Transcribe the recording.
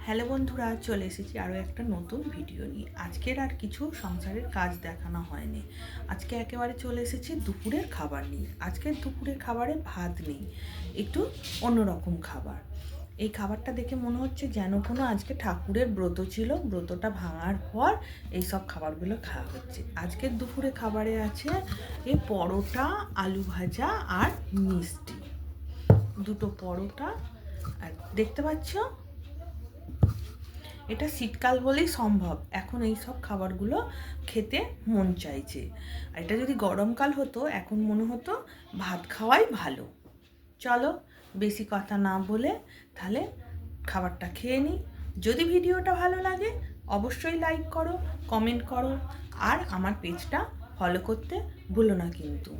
Hello বন্ধুরা, চলে এসেছি আরও একটা নতুন ভিডিও নিয়ে। আজকের আর কিছু সংসারের কাজ দেখানো হয়নি। আজকে একেবারে চলে এসেছি দুপুরের খাবার নিয়ে। আজকের দুপুরের খাবারে ভাত নেই, একটু অন্যরকম খাবার। এই খাবারটা দেখে মনে হচ্ছে যেন কোনো আজকে ঠাকুরের ব্রত ছিল, ব্রতটা ভাঙার পর এই সব খাবারগুলো খাওয়া হচ্ছে। আজকের দুপুরে খাবারে আছে এই পরোটা, আলু ভাজা আর মিষ্টি। দুটো পরোটা আর দেখতে পাচ্ছ, এটা শীতকাল বলেই সম্ভব এখন এই সব খাবারগুলো খেতে মন চাইছে। আর এটা যদি গরমকাল হতো এখন মনে হতো ভাত খাওয়াই ভালো। চলো বেশি কথা না বলে তাহলে খাবারটা খেয়ে নিই। যদি ভিডিওটা ভালো লাগে অবশ্যই লাইক করো, কমেন্ট করো আর আমার পেজটা ফলো করতে ভুলো না কিন্তু।